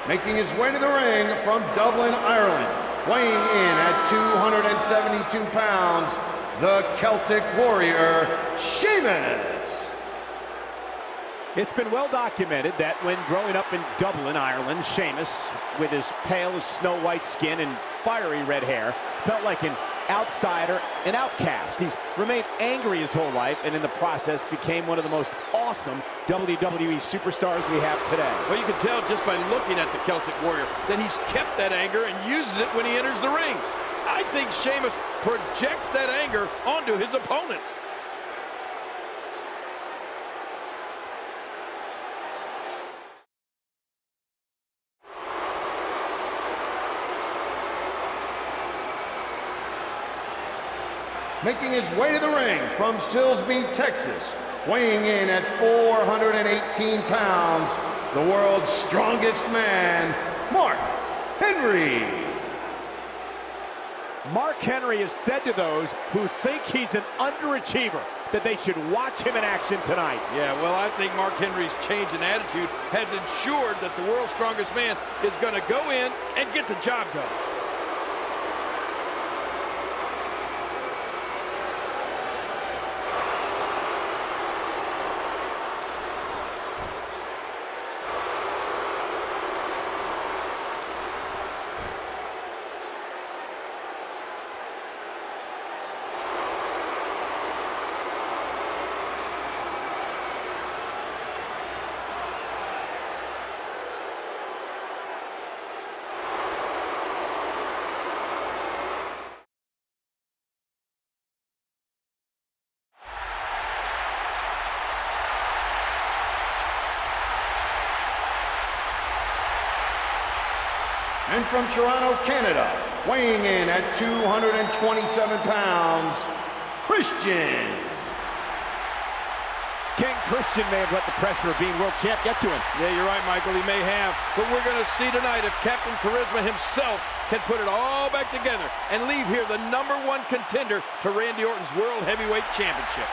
Making his way to the ring from Dublin, Ireland, weighing in at 272 pounds, the Celtic Warrior, Sheamus. It's been well documented that when growing up in Dublin, Ireland, Sheamus, with his pale as snow white skin and fiery red hair, felt like an outsider, an outcast. He's remained angry his whole life, and in the process became one of the most awesome WWE superstars we have today. Well, you can tell just by looking at the Celtic Warrior that he's kept that anger and uses it when he enters the ring. I think Sheamus projects that anger onto his opponents. Making his way to the ring from Silsbee, Texas, weighing in at 418 pounds, the world's strongest man, Mark Henry. Mark Henry has said to those who think he's an underachiever that they should watch him in action tonight. Yeah, well, I think Mark Henry's change in attitude has ensured that the world's strongest man is going to go in and get the job done. And from Toronto, Canada, weighing in at 227 pounds, Christian. King Christian may have let the pressure of being world champ get to him. Yeah, you're right, Michael, he may have. But we're going to see tonight if Captain Charisma himself can put it all back together and leave here the #1 contender to Randy Orton's World Heavyweight Championship.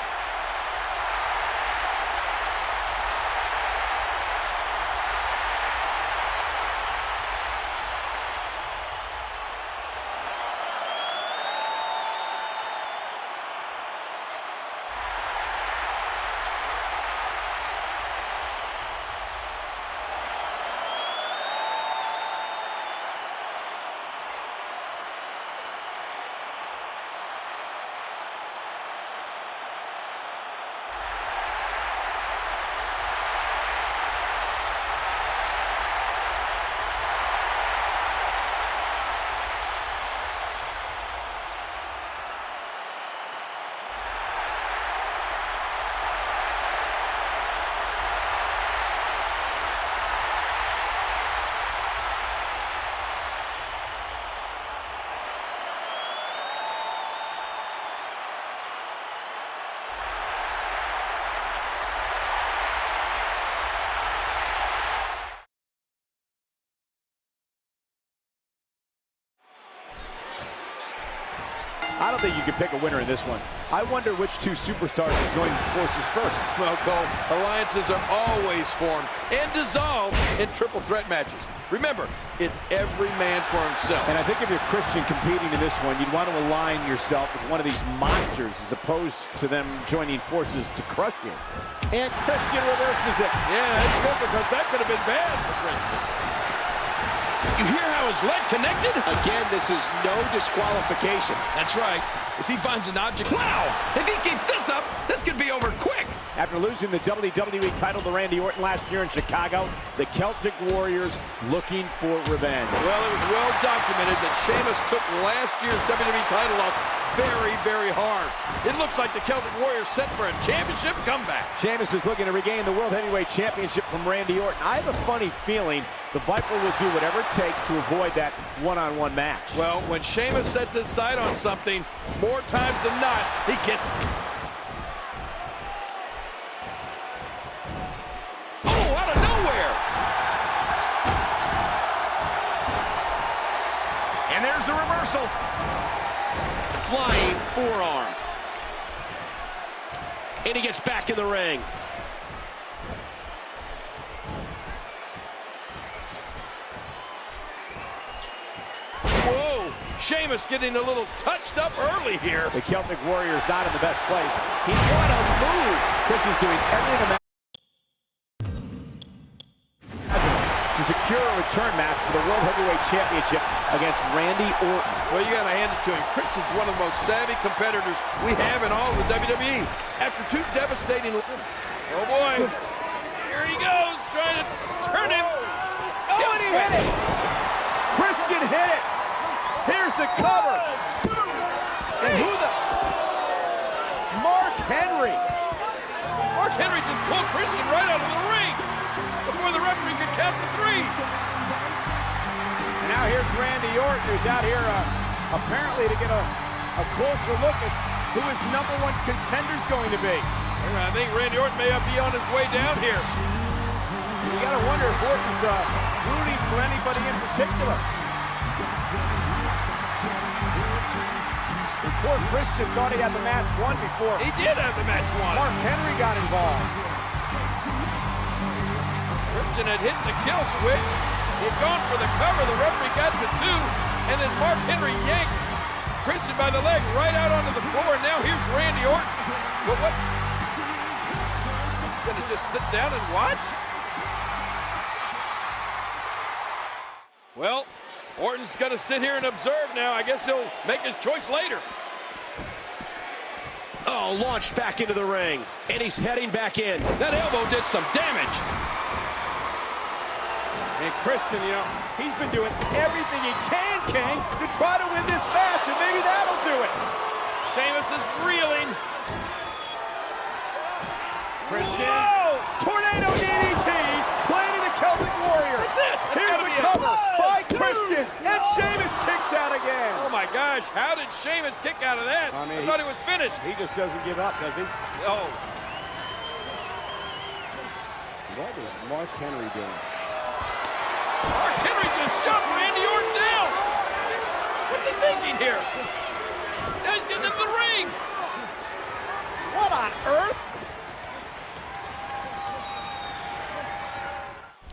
I don't think you can pick a winner in this one. I wonder which two superstars will join forces first. Well, Cole, alliances are always formed and dissolved in triple threat matches. Remember, it's every man for himself. And I think if you're Christian competing in this one, you'd want to align yourself with one of these monsters as opposed to them joining forces to crush you. And Christian reverses it. Yeah, that's good because that could have been bad for Christian. You hear how his leg connected? Again, this is no disqualification. That's right. If he finds an object, wow! If he keeps this up, this could be over quick. After losing the WWE title to Randy Orton last year in Chicago, the Celtic Warriors looking for revenge. Well, it was well documented that Sheamus took last year's WWE title loss very, very hard. It looks like the Celtic Warriors set for a championship comeback. Sheamus is looking to regain the World Heavyweight Championship from Randy Orton. I have a funny feeling the Viper will do whatever it takes to avoid that one-on-one match. Well, when Sheamus sets his sight on something, more times than not, he gets it. Oh, out of nowhere! And there's the reversal. Flying forearm. And he gets back in the ring. Whoa! Sheamus getting a little touched up early here. The Celtic Warrior is not in the best place. He what a move! Christian's doing everything to secure a return match for the World Heavyweight Championship against Randy Orton. Well, you got to hand it to him. Christian's one of the most savvy competitors we have in all of the WWE. After two devastating... Oh, boy. Here he goes, trying to turn him. Oh, and he hit it! Christian hit it! Here's the cover! And who the... Mark Henry! Mark Henry just pulled Christian right out of the ring before the referee could count to 3. And now here's Randy Orton, who's out here apparently to get a closer look at who his #1 contender's going to be. I think Randy Orton may be on his way down here. You got to wonder if Orton's rooting for anybody in particular. Poor Christian thought he had the match won before. He did have the match won. Mark Henry got involved. Christian had hit the kill switch. He had gone for the cover. The referee got to 2. And then Mark Henry yanked Christian by the leg right out onto the floor. And now here's Randy Orton. But what? He's going to just sit down and watch? Well, Orton's going to sit here and observe now. I guess he'll make his choice later. Oh, launched back into the ring. And he's heading back in. That elbow did some damage. And Christian, you know, he's been doing everything he can, King, to try to win this match, and maybe that'll do it. Sheamus is reeling. Christian. Whoa! Tornado DDT, planting the Celtic Warrior. That's it. That's Here's gotta the be it. cover by Christian, and Sheamus kicks out again. Oh my gosh, how did Sheamus kick out of that? I mean, I thought he was finished. He just doesn't give up, does he? Oh. What is Mark Henry doing? Mark Henry just shoved Randy Orton down. What's he thinking here? Now he's getting into the ring. What on earth?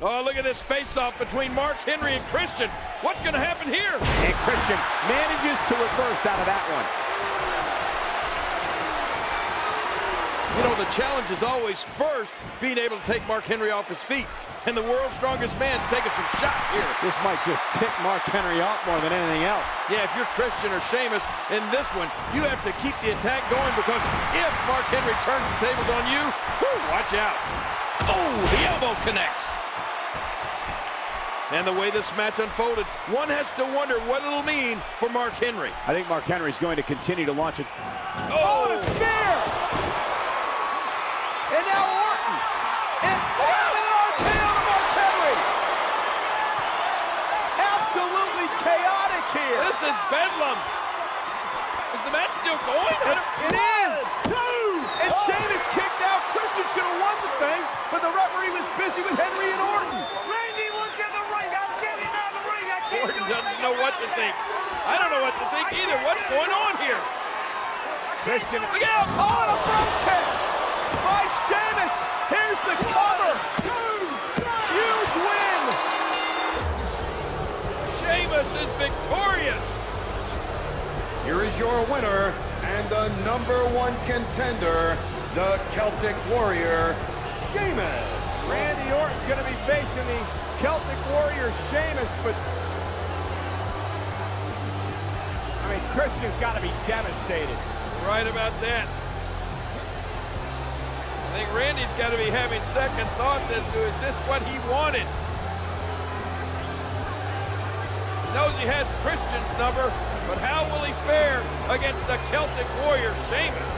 Oh, look at this face-off between Mark Henry and Christian. What's going to happen here? And Christian manages to reverse out of that one. You know, the challenge is always first being able to take Mark Henry off his feet. And the world's strongest man's taking some shots here. This might just tick Mark Henry off more than anything else. Yeah, if you're Christian or Sheamus in this one, you have to keep the attack going, because if Mark Henry turns the tables on you, whoo, watch out. Oh, the elbow connects. And the way this match unfolded, one has to wonder what it'll mean for Mark Henry. I think Mark Henry's going to continue to launch it. Oh, and a spear! And now Orton! And Orton with an RKO to Mark Henry! Absolutely chaotic here! this is bedlam. Is the match still going? It is! And Sheamus kicked out. Christian should have won the thing, but the referee was busy with Henry and Orton. Randy, look at the ring. I'm getting out of the ring. I can't Orton do doesn't anything. know what to think. I don't know what to think either. What's going on here? Christian, Look out! oh, and a front kick by Sheamus. Here's the cover. Huge win. Sheamus is victorious. Here is your winner and the #1 contender, the Celtic Warrior, Sheamus. Randy Orton's going to be facing the Celtic Warrior Sheamus, but I mean, Christian's got to be devastated. Right about that. I think Randy's got to be having second thoughts as to, is this what he wanted? He knows he has Christian's number, but how will he fare against the Celtic Warrior, Sheamus?